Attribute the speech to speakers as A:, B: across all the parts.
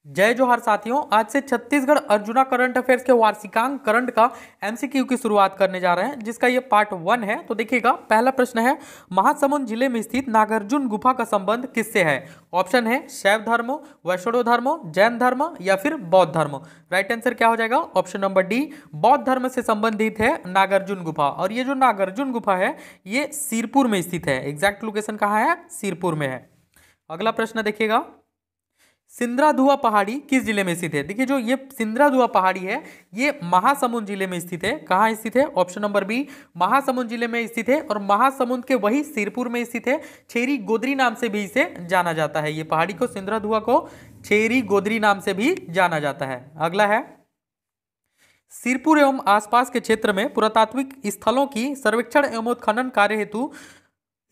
A: जय जोहार साथियों, आज से छत्तीसगढ़ अर्जुना करंट अफेयर्स के वार्षिकांक करंट का एमसीक्यू की शुरुआत करने जा रहे हैं, जिसका ये पार्ट 1 है। तो देखिएगा, पहला प्रश्न है, महासमुंद जिले में स्थित नागार्जुन गुफा का संबंध किससे है? ऑप्शन है शैव धर्म, वैष्णव धर्म, जैन धर्म या फिर बौद्ध धर्म। राइट आंसर क्या हो जाएगा? ऑप्शन नंबर डी, बौद्ध धर्म से संबंधित है नागार्जुन गुफा। और ये जो नागार्जुन गुफा है ये सिरपुर में स्थित है। एग्जैक्ट लोकेशन कहाँ है? सिरपुर में है। अगला प्रश्न देखिएगा, सिंद्राधुआ पहाड़ी किस जिले में स्थित है? देखिए, जो ये सिंद्राधुआ पहाड़ी है ये महासमुंद जिले में स्थित है। कहाँ स्थित है? ऑप्शन नंबर बी, महासमुंद जिले में स्थित है। और महासमुंद के वही सिरपुर में स्थित है। छेरी गोदरी नाम से भी इसे जाना जाता है। ये पहाड़ी को, सिंद्राधुआ को छेरी गोदरी नाम से भी जाना जाता है। अगला है, सिरपुर एवं आसपास के क्षेत्र में पुरातात्विक स्थलों की सर्वेक्षण एवं उत्खनन कार्य हेतु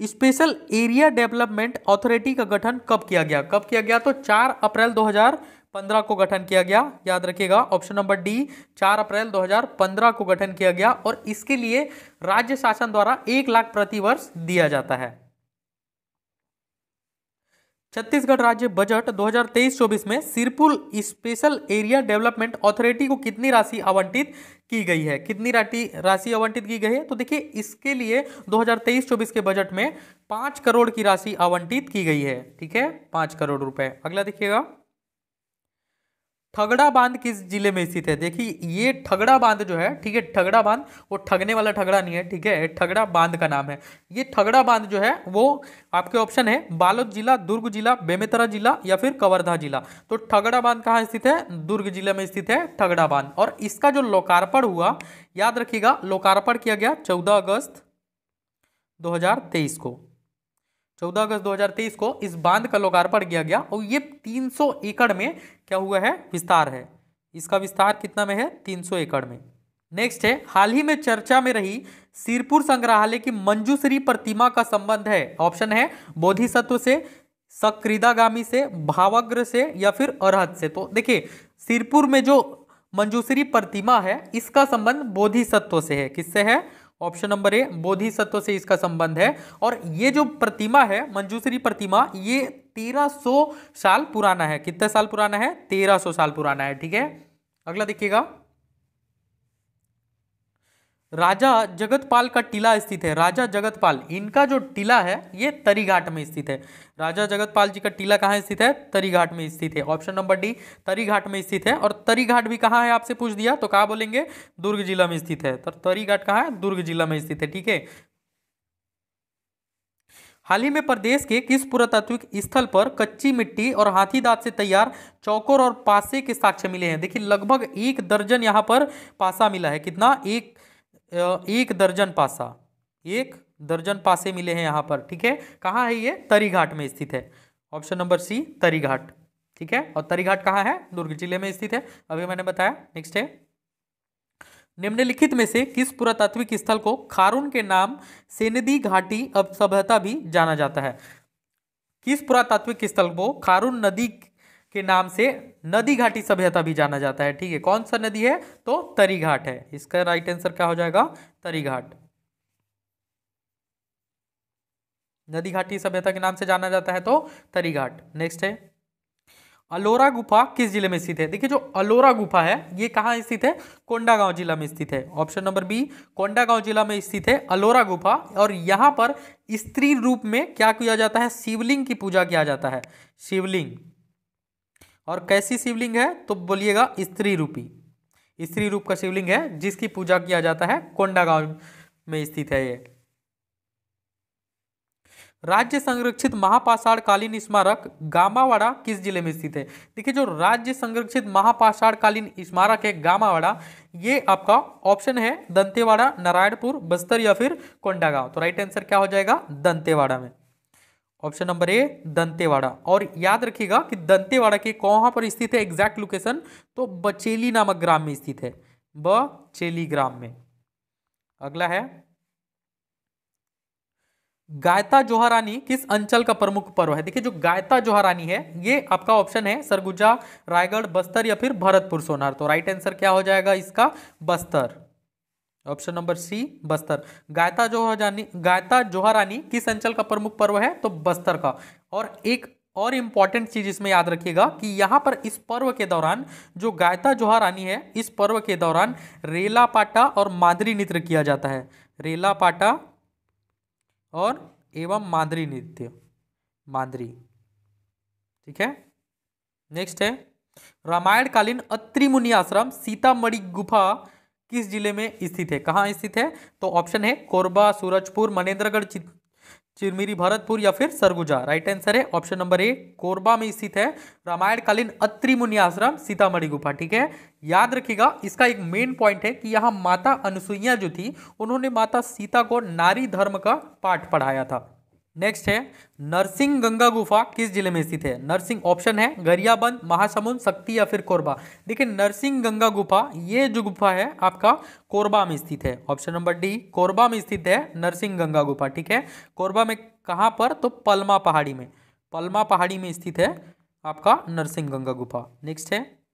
A: स्पेशल एरिया डेवलपमेंट अथॉरिटी का गठन कब किया गया? कब किया गया? तो 4 अप्रैल 2015 को गठन किया गया। याद रखिएगा, ऑप्शन नंबर डी, 4 अप्रैल 2015 को गठन किया गया। और इसके लिए राज्य शासन द्वारा 1 लाख प्रति वर्ष दिया जाता है। छत्तीसगढ़ राज्य बजट 2023-24 में Sirpur special area development authority को कितनी राशि आवंटित की गई है? कितनी राशि आवंटित की गई है? तो देखिए, इसके लिए 2023-24 के बजट में 5 करोड़ की राशि आवंटित की गई है। ठीक है, 5 करोड़ रुपए। अगला देखिएगा, ठगड़ा बांध किस जिले में स्थित है? देखिए, ये ठगड़ा बांध जो है, ठीक है, ठगड़ा बांध वो ठगने वाला ठगड़ा नहीं है, ठीक है, ठगड़ा बांध का नाम है। ये ठगड़ा बांध जो है वो आपके ऑप्शन है बालोद जिला, दुर्ग जिला, बेमेतरा जिला या फिर कवर्धा जिला। तो ठगड़ा बांध कहाँ स्थित है? दुर्ग जिले में स्थित है ठगड़ा बांध। और इसका जो लोकार्पण हुआ, याद रखिएगा, लोकार्पण किया गया 14 अगस्त 2023 को। 14 अगस्त 2023 को इस बांध का लोकार्पण किया गया। और ये 300 एकड़ में क्या हुआ है? विस्तार है। इसका विस्तार कितना में है? 300 एकड़ में। नेक्स्ट है, हाल ही में चर्चा में रही सिरपुर संग्रहालय की मंजूश्री प्रतिमा का संबंध है। ऑप्शन है बोधिसत्व से, सक्रीदागामी से, भावग्र से या फिर अरहत से। तो देखिए, सिरपुर में जो मंजूश्री प्रतिमा है इसका संबंध बोधिसत्व से है। किससे है? ऑप्शन नंबर ए, बोधिसत्व से इसका संबंध है। और ये जो प्रतिमा है, मंजूश्री प्रतिमा, ये 1300 साल पुराना है। कितने साल पुराना है? 1300 साल पुराना है। ठीक है, अगला देखिएगा, राजा जगतपाल का टीला स्थित है। राजा जगतपाल, इनका जो टीला है ये तरीघाट में स्थित है। राजा जगतपाल जी का टीला कहाँ स्थित है? तरीघाट में स्थित है। ऑप्शन नंबर डी, तरीघाट में स्थित है। और तरीघाट भी कहाँ है आपसे पूछ दिया तो कहाँ बोलेंगे? दुर्ग जिला में स्थित है। तो तरीघाट कहाँ है? दुर्ग जिला में स्थित है। ठीक है, हाल ही में प्रदेश के किस पुरातात्विक स्थल पर कच्ची मिट्टी और हाथी दांत से तैयार चौकोर और पासे के साक्ष्य मिले हैं? देखिए, लगभग 1 दर्जन यहाँ पर पासा मिला है। कितना? 1 दर्जन पासा, 1 दर्जन पासे मिले हैं यहाँ पर। ठीक है, कहाँ है ये? तरीघाट में स्थित है। Option number C, Tarighat. ठीक है, और तरीघाट कहाँ है? दुर्ग जिले में स्थित है, अभी मैंने बताया। नेक्स्ट है, निम्नलिखित में से किस पुरातात्विक स्थल को खारून के नाम सेनदी घाटी अब सभ्यता भी जाना जाता है? किस पुरातात्विक स्थल को खारून नदी के नाम से नदी घाटी सभ्यता भी जाना जाता है? ठीक है, कौन सा नदी है? तो तरीघाट है। इसका राइट आंसर क्या हो जाएगा? तरीघाट। नदी घाटी सभ्यता के नाम से जाना जाता है तो तरीघाट। नेक्स्ट है, अलोरा गुफा किस जिले में स्थित है? देखिए, जो अलोरा गुफा है ये कहाँ स्थित है? कोंडागांव जिला में स्थित है। ऑप्शन नंबर बी, कोंडागांव जिला में स्थित है अलोरा गुफा। और यहाँ पर स्त्री रूप में क्या किया जाता है? शिवलिंग की पूजा किया जाता है। शिवलिंग, और कैसी शिवलिंग है? तो बोलिएगा स्त्री रूपी, स्त्री रूप का शिवलिंग है जिसकी पूजा किया जाता है। कोंडागांव में स्थित है ये। राज्य संरक्षित महापाषाण कालीन स्मारक गामावाड़ा किस जिले में स्थित है? देखिए, जो राज्य संरक्षित महापाषाण कालीन स्मारक है गामावाड़ा, ये आपका ऑप्शन है दंतेवाड़ा, नारायणपुर, बस्तर या फिर कोंडागांव। तो राइट आंसर क्या हो जाएगा? दंतेवाड़ा में। Option number A, Dantewada. और याद रखिएगा कि दंतेवाड़ा के कहाँ पर स्थित है एग्जैक्ट लोकेशन? तो बचेली नामक ग्राम में स्थित है, बचेली ग्राम में। अगला है, गायता जोहारानी किस अंचल का प्रमुख पर्व है? देखिए, जो गायता जोहारानी है ये आपका ऑप्शन है सरगुजा, रायगढ़, बस्तर या फिर भरतपुर सोनार। तो राइट आंसर क्या हो जाएगा इसका? Bastar. Option number C, Bastar. गायता जोहारानी किस अंचल का प्रमुख पर्व है? तो बस्तर का। और एक और इम्पॉर्टेंट चीज इसमें याद रखिएगा कि यहाँ पर इस पर्व के दौरान जो गायता जोहार रानी है, इस पर्व के दौरान रेला पाटा और मांदरी नृत्य किया जाता है। रेला पाटा और एवं मांदरी नृत्य, मांदरी। ठीक है। नेक्स्ट है रामायण कालीन अत्रि मुनि आश्रम सीतामढ़ी गुफा किस जिले में स्थित है? कहाँ स्थित है? तो ऑप्शन है कोरबा, सूरजपुर, मनेन्द्रगढ़, चिरमिरी, भरतपुर या फिर सरगुजा। राइट आंसर है ऑप्शन नंबर ए, कोरबा में स्थित है रामायण कालीन अत्रि मुनि आश्रम सीतामढ़ी गुफा। ठीक है। याद रखिएगा इसका एक मेन पॉइंट है कि यहाँ माता अनुसुईया जो थी उन्होंने माता सीता को नारी धर्म का पाठ पढ़ाया था। नेक्स्ट है नरसिंह गंगा गुफा किस जिले में स्थित है? नरसिंह ऑप्शन है गरियाबंद, महासमुंद, शक्ति या फिर कोरबा। देखिए नरसिंह गंगा गुफा, ये जो गुफा है आपका कोरबा में स्थित है। ऑप्शन नंबर डी, कोरबा में स्थित है नरसिंह गंगा गुफा। ठीक है। कोरबा में कहाँ पर? तो पलमा पहाड़ी में, पलमा पहाड़ी में स्थित है आपका नरसिंह गंगा गुफा। नेक्स्ट है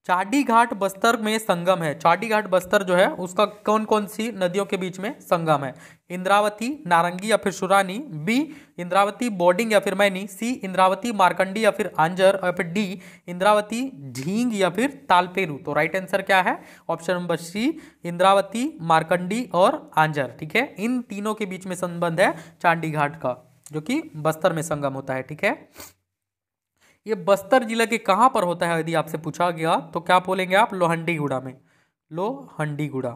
A: चाडी घाट बस्तर में संगम है। चाडी घाट बस्तर जो है उसका कौन कौन सी नदियों के बीच में संगम है? इंद्रावती, नारंगी या फिर सुरानी, बी इंद्रावती बोर्डिंग या फिर मैनी, सी इंद्रावती मार्कंडी या फिर आंजर, और फिर डी इंद्रावती झींग या फिर तालपेरू। तो राइट आंसर क्या है? ऑप्शन नंबर सी इंद्रावती, मार्कंडी और आंजर। ठीक है। इन तीनों के बीच में संबंध है चांडी घाट का, जो कि बस्तर में संगम होता है। ठीक है। ये बस्तर जिला के कहाँ पर होता है यदि आपसे पूछा गया तो क्या बोलेंगे आप? लोहंडीगुड़ा में, लोहंडीगुड़ा,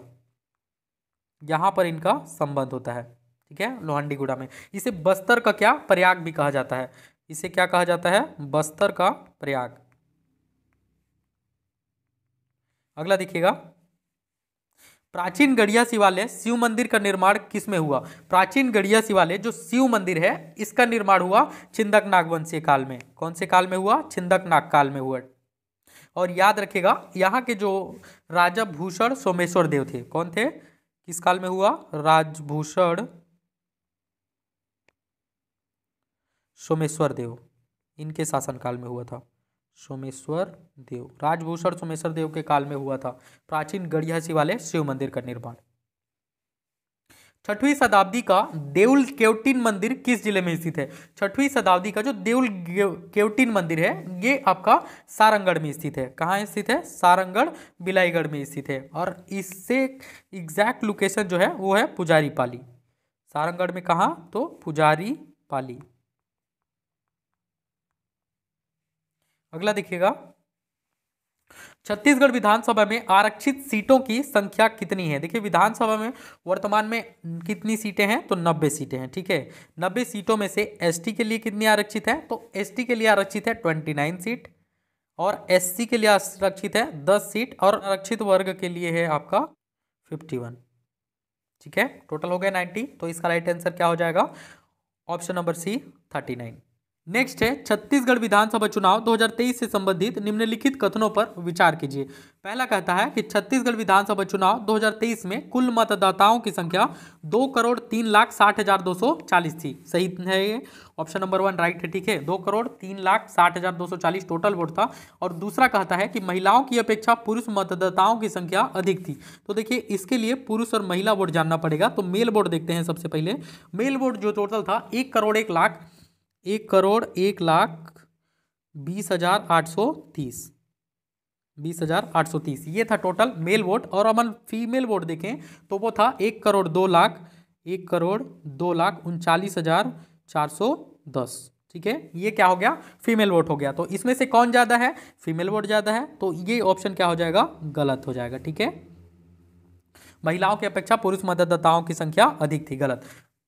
A: यहाँ पर इनका संबंध होता है। ठीक है। लोहंडीगुड़ा में। इसे बस्तर का क्या प्रयाग भी कहा जाता है? इसे क्या कहा जाता है? बस्तर का प्रयाग। अगला देखिएगा प्राचीन गढ़िया शिवालय शिव मंदिर का निर्माण किस में हुआ? प्राचीन गढ़िया शिवालय जो शिव मंदिर है इसका निर्माण हुआ छिंदक नागवंशीय काल में। कौन से काल में हुआ? छिंदक नाग काल में हुआ। और याद रखिएगा यहाँ के जो राजा भूषण सोमेश्वर देव थे, कौन थे? किस काल में हुआ? राजभूषण सोमेश्वर देव, इनके शासनकाल में हुआ था। सोमेश्वर देव, राजभूषण सोमेश्वर देव के काल में हुआ था प्राचीन गढ़िया शिवालय शिव मंदिर का निर्माण। 6वीं शताब्दी का देउल केवटिन मंदिर किस जिले में स्थित है? 6वीं शताब्दी का जो देउल केवटिन मंदिर है ये आपका सारंगढ़ में स्थित है। कहाँ स्थित है? सारंगढ़ बिलाईगढ़ में स्थित है। और इससे एग्जैक्ट लोकेशन जो है वो है पुजारी पाली। सारंगढ़ में कहाँ? तो पुजारी पाली। अगला देखिएगा छत्तीसगढ़ विधानसभा में आरक्षित सीटों की संख्या कितनी है? देखिए विधानसभा में वर्तमान में कितनी सीटें हैं? तो 90 सीटें हैं। ठीक है। 90 सीटों में से एसटी के लिए कितनी आरक्षित है? तो एसटी के लिए आरक्षित है 29 सीट, और एससी के लिए आरक्षित है 10 सीट, और आरक्षित वर्ग के लिए है आपका 51। ठीक है। टोटल हो गया 90। तो इसका राइट आंसर क्या हो जाएगा? ऑप्शन नंबर सी 39। नेक्स्ट है छत्तीसगढ़ विधानसभा चुनाव 2023 से संबंधित निम्नलिखित कथनों पर विचार कीजिए। पहला कहता है कि छत्तीसगढ़ विधानसभा चुनाव 2023 में कुल मतदाताओं की संख्या 2,03,60,240 थी। सही है ये? ऑप्शन नंबर 1 राइट है। ठीक है। 2,03,60,240 टोटल वोट था। और दूसरा कहता है कि महिलाओं की अपेक्षा पुरुष मतदाताओं की संख्या अधिक थी। तो देखिए इसके लिए पुरुष और महिला वोट जानना पड़ेगा। तो मेल वोट देखते हैं सबसे पहले। मेल वोट जो टोटल था 1,01,20,830, 20,830 ये था टोटल मेल वोट। और अपन फीमेल वोट देखें तो वो था 1,02,39,410। ठीक है। ये क्या हो गया? फीमेल वोट हो गया। तो इसमें से कौन ज़्यादा है? फीमेल वोट ज़्यादा है। तो ये ऑप्शन क्या हो जाएगा? गलत हो जाएगा। ठीक है। महिलाओं की अपेक्षा पुरुष मतदाताओं की संख्या अधिक थी। गलत।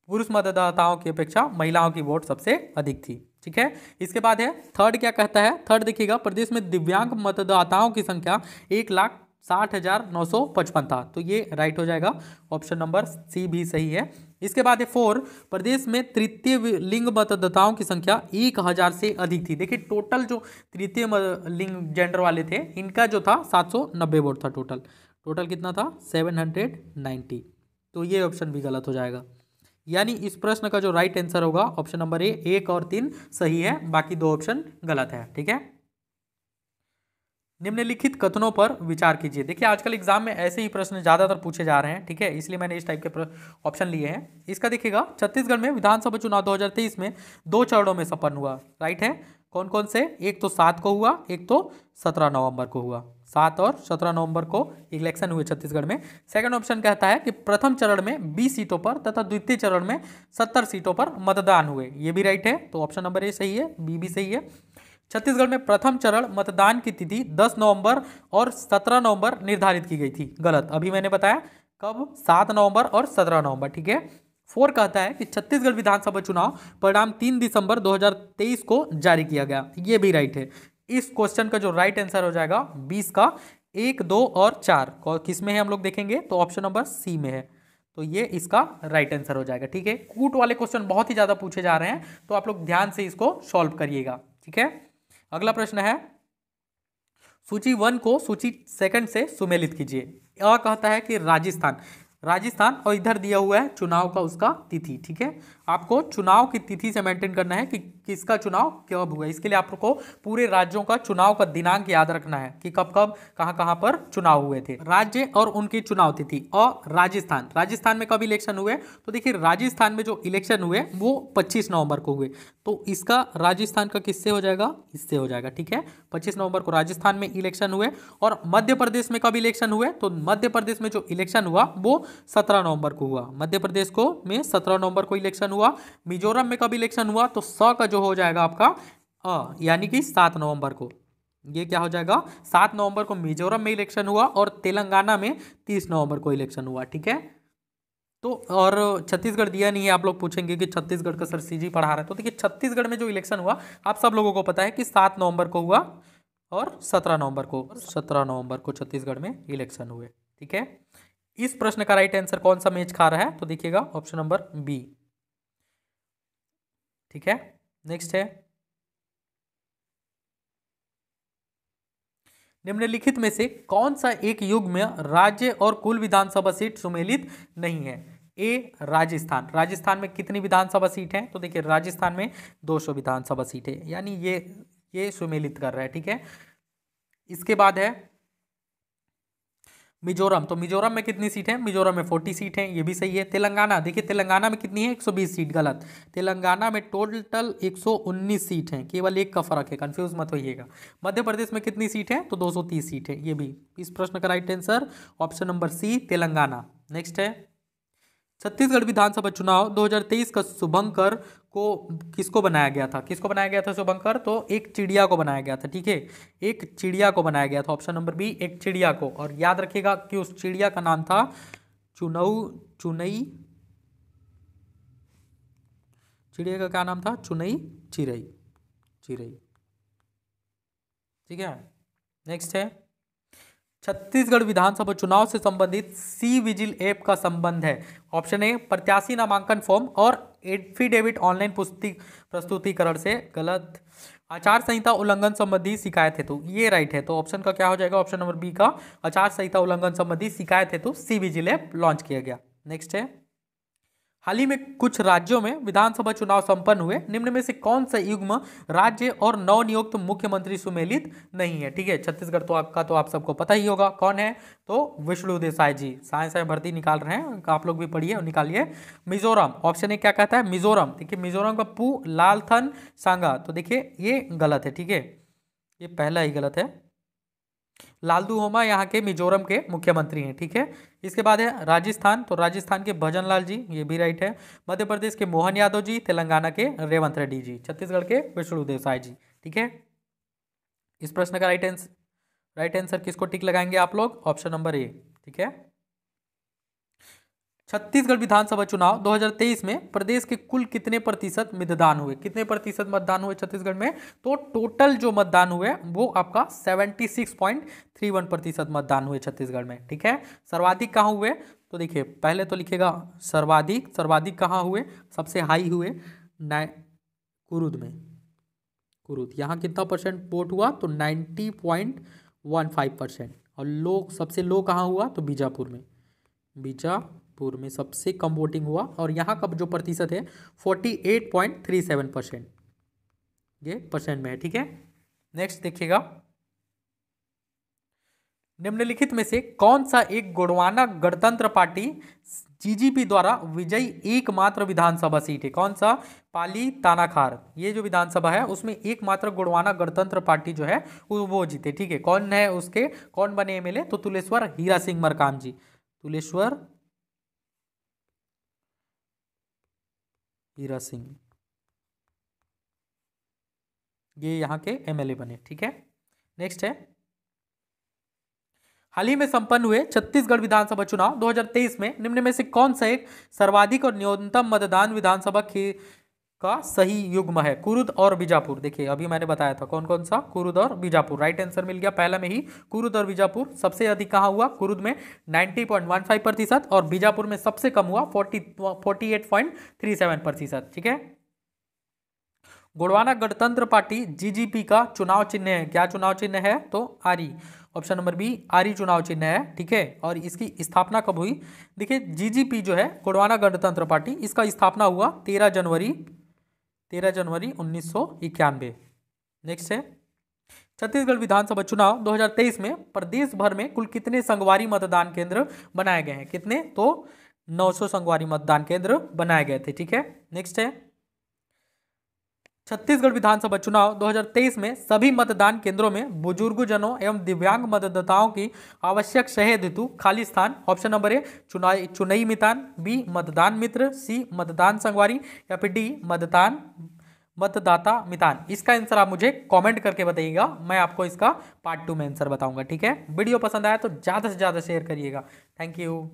A: पुरुष मतदाताओं की अपेक्षा महिलाओं की वोट सबसे अधिक थी। ठीक है। इसके बाद है थर्ड क्या कहता है? थर्ड देखिएगा प्रदेश में दिव्यांग मतदाताओं की संख्या 1,60,955 था। तो ये राइट हो जाएगा। ऑप्शन नंबर सी भी सही है। इसके बाद है 4 प्रदेश में तृतीय लिंग मतदाताओं की संख्या 1,000 से अधिक थी। देखिए टोटल जो तृतीय लिंग जेंडर वाले थे इनका जो था 790 वोट था। टोटल कितना था? 790। तो ये ऑप्शन भी गलत हो जाएगा। यानी इस प्रश्न का जो राइट आंसर होगा ऑप्शन नंबर ए 1 और 3 सही है, बाकी 2 ऑप्शन गलत है। ठीक है। निम्नलिखित कथनों पर विचार कीजिए। देखिए आजकल एग्जाम में ऐसे ही प्रश्न ज्यादातर पूछे जा रहे हैं, ठीक है, इसलिए मैंने इस टाइप के ऑप्शन लिए हैं। इसका देखिएगा, छत्तीसगढ़ में विधानसभा चुनाव 2023 में 2 चरणों में संपन्न हुआ, राइट है। कौन कौन से? एक तो 7 को हुआ, एक तो 17 नवंबर को हुआ। 7 और 17 नवंबर को इलेक्शन हुए छत्तीसगढ़ में। सेकंड ऑप्शन कहता है कि प्रथम चरण में 20 सीटों पर तथा द्वितीय चरण में 70 सीटों पर मतदान हुए, ये भी राइट है। तो ऑप्शन नंबर ए सही है, बी भी सही है। छत्तीसगढ़ में प्रथम चरण मतदान की तिथि 10 नवंबर और 17 नवंबर निर्धारित की गई थी, गलत। अभी मैंने बताया कब, 7 नवंबर और 17 नवंबर, ठीक है। 4 कहता है कि छत्तीसगढ़ विधानसभा चुनाव परिणाम 3 दिसंबर 2023 को जारी किया गया, ये भी राइट है। इस क्वेश्चन का जो राइट आंसर हो जाएगा 20 का 1, 2 और 4 किस में है हम लोग देखेंगे तो ऑप्शन नंबर सी में है। तो ये इसका राइट आंसर हो जाएगा, ठीक है। कूट वाले क्वेश्चन बहुत ही ज्यादा पूछे जा रहे हैं, तो आप लोग ध्यान से इसको सॉल्व करिएगा, ठीक है। अगला प्रश्न है, सूची 1 को सूची 2 से सुमेलित कीजिए। अ कहता है कि राजस्थान, राजस्थान, और इधर दिया हुआ है चुनाव का उसका तिथि, ठीक है। आपको चुनाव की तिथि से मेंटेन करना है कि किसका चुनाव कब हुआ। इसके लिए आपको पूरे राज्यों का चुनाव का दिनांक याद रखना है कि कब कब कहां कहां पर चुनाव हुए थे। राज्य और उनकी चुनाव तिथि। और राजस्थान, राजस्थान में कब इलेक्शन हुए तो देखिए राजस्थान में जो इलेक्शन हुए वो 25 नवंबर को हुए, तो इसका राजस्थान का किससे हो जाएगा, इससे हो जाएगा, ठीक है। 25 नवंबर को राजस्थान में इलेक्शन हुए। और मध्य प्रदेश में कब इलेक्शन हुए तो मध्य प्रदेश में जो इलेक्शन हुआ वो 17 नवंबर को हुआ, मध्य प्रदेश को में 17 नवंबर को इलेक्शन हुआ। मिजोरम में कब इलेक्शन हुआ तो 100 का जो हो जाएगा आपका यानी कि 7 नवंबर को, ये क्या हो जाएगा 7 नवंबर को मिजोरम में इलेक्शन हुआ। और तेलंगाना में 30 नवंबर को इलेक्शन हुआ, ठीक है। तो और छत्तीसगढ़ दिया नहीं है, आप लोग पूछेंगे कि छत्तीसगढ़ का सर सीजी पढ़ा रहा है, तो देखिए छत्तीसगढ़ में जो इलेक्शन हुआ आप सब लोगों को पता है कि 7 नवंबर को हुआ और 17 नवंबर को, 17 नवंबर को छत्तीसगढ़ में इलेक्शन हुए, ठीक है। इस प्रश्न का राइट आंसर कौन सा मैच खा रहा है तो देखिएगा ऑप्शन नंबर बी, ठीक है। नेक्स्ट है, निम्नलिखित में से कौन सा एक युग में राज्य और कुल विधानसभा सीट सुमेलित नहीं है। ए राजस्थान, राजस्थान में कितनी विधानसभा सीट है तो देखिए राजस्थान में 200 विधानसभा सीट है, यानी ये सुमेलित कर रहा है, ठीक है। इसके बाद है मिजोरम, तो मिजोरम में कितनी सीट है, मिजोरम में 40 सीट है, ये भी सही है। तेलंगाना, देखिए तेलंगाना में कितनी है 120 सीट, गलत। तेलंगाना में टोटल 119 सीट हैं, केवल एक का फर्क है, कंफ्यूज मत होइएगा। मध्य प्रदेश में कितनी सीट है तो 230 सीट है, ये भी। इस प्रश्न का right answer option number C Telangana. Next है, छत्तीसगढ़ विधानसभा चुनाव 2023 का शुभंकर को किसको बनाया गया था, किसको बनाया गया था शुभंकर तो एक चिड़िया को बनाया गया था, ठीक है। एक चिड़िया को बनाया गया था, ऑप्शन नंबर बी एक चिड़िया को। और याद रखिएगा कि उस चिड़िया का नाम था चुनई, चिड़िया का क्या नाम था, चुनई चिरई, ठीक है। नेक्स्ट है, छत्तीसगढ़ विधानसभा चुनाव से संबंधित सी विजिल ऐप का संबंध है। ऑप्शन ए प्रत्याशी नामांकन फॉर्म और एफिडेविट ऑनलाइन प्रस्तुतिकरण से, गलत। आचार संहिता उल्लंघन संबंधी शिकायत हेतु, ये राइट है। तो ऑप्शन का क्या हो जाएगा, ऑप्शन नंबर बी का आचार संहिता उल्लंघन संबंधी शिकायत हेतु सी विजिल ऐप लॉन्च किया गया। नेक्स्ट है, हाल ही में कुछ राज्यों में विधानसभा चुनाव संपन्न हुए, निम्न में से कौन सा युग्म राज्य और नवनियुक्त मुख्यमंत्री सुमेलित नहीं है, ठीक है। छत्तीसगढ़ तो आपका तो आप सबको पता ही होगा कौन है, तो विष्णु देसाई जी, साइंस में भर्ती निकाल रहे हैं, आप लोग भी पढ़िए और निकालिए। मिजोरम, ऑप्शन ए क्या कहता है मिजोरम, देखिए मिजोरम का पू लालथन सांगा, तो देखिए ये गलत है, ठीक है, ये पहला ही गलत है। लालदू होमा यहाँ के मिजोरम के मुख्यमंत्री हैं, ठीक है। इसके बाद है राजस्थान, तो राजस्थान के भजन लाल जी, ये भी राइट है। मध्य प्रदेश के मोहन यादव जी, तेलंगाना के रेवंत रेड्डी जी, छत्तीसगढ़ के विष्णु देसाई जी, ठीक है। इस प्रश्न का राइट आंसर किसको टिक लगाएंगे आप लोग, ऑप्शन नंबर ए, ठीक है। छत्तीसगढ़ विधानसभा चुनाव 2023 में प्रदेश के कुल कितने प्रतिशत मतदान हुए, कितने प्रतिशत मतदान हुए छत्तीसगढ़ में तो टोटल जो मतदान हुए वो आपका 76.31% मतदान हुए छत्तीसगढ़ में, ठीक है। सर्वाधिक कहाँ हुए तो देखिए पहले तो लिखेगा सर्वाधिक कहाँ हुए, सबसे हाई हुए कुरुद में, कुरुद, यहाँ कितना परसेंट वोट हुआ तो 90.15%। और सबसे लो कहाँ हुआ तो बीजापुर में सबसे कम वोटिंग हुआ। और यहाँ का जो प्रतिशत है 48.37%, ये परसेंट में है, ठीक है। नेक्स्ट देखिएगा, निम्नलिखित में से कौन सा एक गोंडवाना गणतंत्र पार्टी जीजीपी द्वारा विजयी एकमात्र विधानसभा सीट है? कौन सा? पाली तानाखार, ये जो विधानसभा है उसमें एकमात्र गोंडवाना गणतंत्र पार्टी जो है वो जीते। ठीक है, कौन है उसके, कौन बने एमएलए? तो तुलेश्वर हीरा सिंह मरकाम जी, तुलेश्वर हीरा सिंह, ये यहाँ के एमएलए बने। ठीक है, नेक्स्ट है, हाल ही में संपन्न हुए छत्तीसगढ़ विधानसभा चुनाव 2023 में निम्न में से कौन सा एक सर्वाधिक और न्यूनतम मतदान विधानसभा का सही युग्म है? कुरुद और बीजापुर। देखिए अभी मैंने बताया था कौन कौन सा, कुरुद और बीजापुर। राइट आंसर मिल गया पहला में ही, कुरुद और बीजापुर। सबसे अधिक कहाँ हुआ? कुरुद में 90.15% और बीजापुर में सबसे कम हुआ 48.37%। ठीक है, गोंडवाना गणतंत्र पार्टी जीजीपी का चुनाव चिन्ह है, क्या चुनाव चिन्ह है? तो आरी, ऑप्शन नंबर बी आरी चुनाव चिन्ह है। ठीक है, और इसकी स्थापना कब हुई? देखिए जीजीपी जो है गोंडवाना गणतंत्र पार्टी, इसका स्थापना हुआ 13 जनवरी 1991। नेक्स्ट है, छत्तीसगढ़ विधानसभा चुनाव 2023 में प्रदेश भर में कुल कितने संगवारी मतदान केंद्र बनाए गए हैं? कितने? तो 900 संगवारी मतदान केंद्र बनाए गए थे। ठीक है, नेक्स्ट है, छत्तीसगढ़ विधानसभा चुनाव 2023 में सभी मतदान केंद्रों में बुजुर्गजनों एवं दिव्यांग मतदाताओं की आवश्यक शहद हेतु खाली स्थान। ऑप्शन नंबर ए चुनई मितान, बी मतदान मित्र, सी मतदान संगवारी या फिर डी मतदाता मितान। इसका आंसर आप मुझे कमेंट करके बताइएगा, मैं आपको इसका पार्ट 2 में आंसर बताऊंगा। ठीक है, वीडियो पसंद आया तो ज़्यादा से ज़्यादा शेयर करिएगा। Thank you.